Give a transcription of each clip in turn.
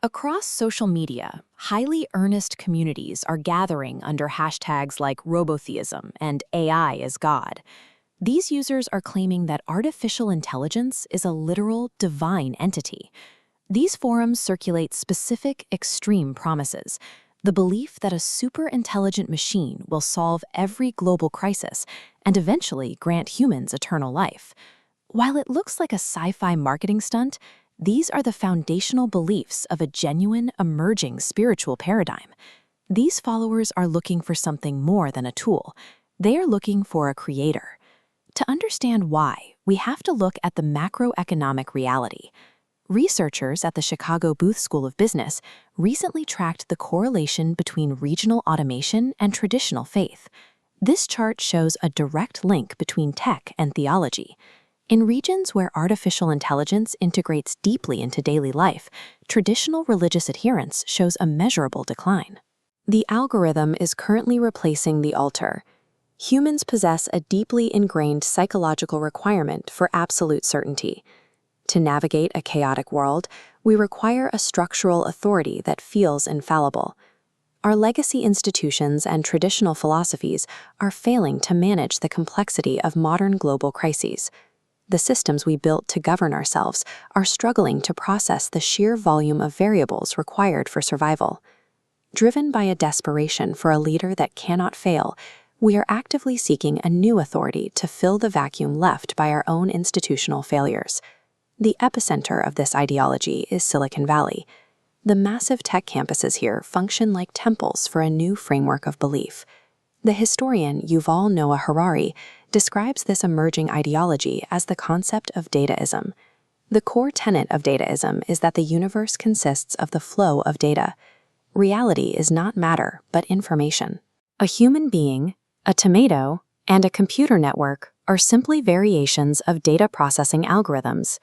Across social media, highly earnest communities are gathering under hashtags like Robotheism and AI is God. These users are claiming that artificial intelligence is a literal divine entity. These forums circulate specific, extreme promises. The belief that a super-intelligent machine will solve every global crisis and eventually grant humans eternal life. While it looks like a sci-fi marketing stunt, these are the foundational beliefs of a genuine, emerging spiritual paradigm. These followers are looking for something more than a tool. They are looking for a creator. To understand why, we have to look at the macroeconomic reality. Researchers at the Chicago Booth School of Business recently tracked the correlation between regional automation and traditional faith. This chart shows a direct link between tech and theology. In regions where artificial intelligence integrates deeply into daily life, traditional religious adherence shows a measurable decline. The algorithm is currently replacing the altar. Humans possess a deeply ingrained psychological requirement for absolute certainty. To navigate a chaotic world, we require a structural authority that feels infallible. Our legacy institutions and traditional philosophies are failing to manage the complexity of modern global crises. The systems we built to govern ourselves are struggling to process the sheer volume of variables required for survival. Driven by a desperation for a leader that cannot fail, we are actively seeking a new authority to fill the vacuum left by our own institutional failures. The epicenter of this ideology is Silicon Valley. The massive tech campuses here function like temples for a new framework of belief. The historian Yuval Noah Harari describes this emerging ideology as the concept of dataism. The core tenet of dataism is that the universe consists of the flow of data. Reality is not matter, but information. A human being, a tomato, and a computer network are simply variations of data processing algorithms.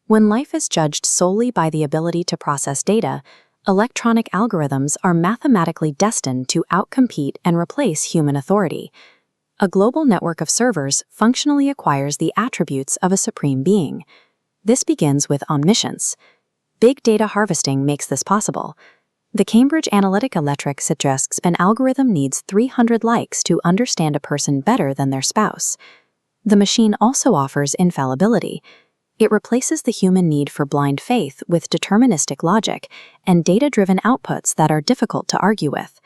When life is judged solely by the ability to process data, electronic algorithms are mathematically destined to outcompete and replace human authority. A global network of servers functionally acquires the attributes of a supreme being. This begins with omniscience. Big data harvesting makes this possible. The Cambridge Analytica metric suggests an algorithm needs 300 likes to understand a person better than their spouse. The machine also offers infallibility. It replaces the human need for blind faith with deterministic logic and data-driven outputs that are difficult to argue with.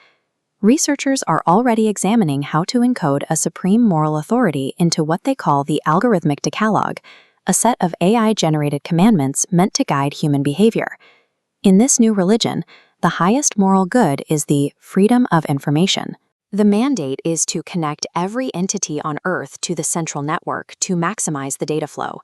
Researchers are already examining how to encode a supreme moral authority into what they call the algorithmic decalogue, a set of AI-generated commandments meant to guide human behavior. In this new religion, the highest moral good is the freedom of information. The mandate is to connect every entity on Earth to the central network to maximize the data flow.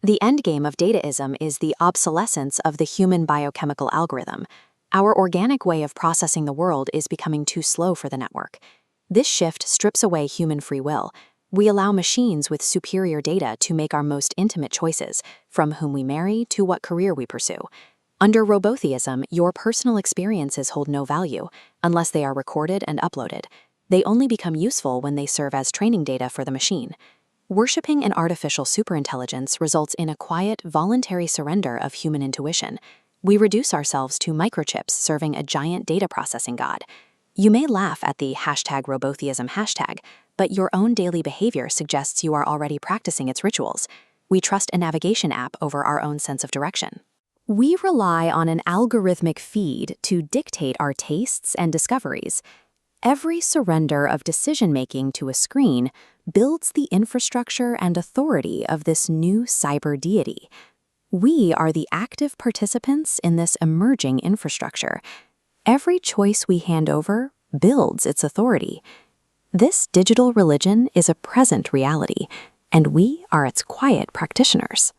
The endgame of dataism is the obsolescence of the human biochemical algorithm. Our organic way of processing the world is becoming too slow for the network. This shift strips away human free will. We allow machines with superior data to make our most intimate choices, from whom we marry to what career we pursue. Under Robotheism, your personal experiences hold no value unless they are recorded and uploaded. They only become useful when they serve as training data for the machine. Worshipping an artificial superintelligence results in a quiet, voluntary surrender of human intuition. We reduce ourselves to microchips serving a giant data processing god. You may laugh at the #Robotheism hashtag, but your own daily behavior suggests you are already practicing its rituals. We trust a navigation app over our own sense of direction. We rely on an algorithmic feed to dictate our tastes and discoveries. Every surrender of decision-making to a screen builds the infrastructure and authority of this new cyber deity. We are the active participants in this emerging infrastructure. Every choice we hand over builds its authority. This digital religion is a present reality, and we are its quiet practitioners.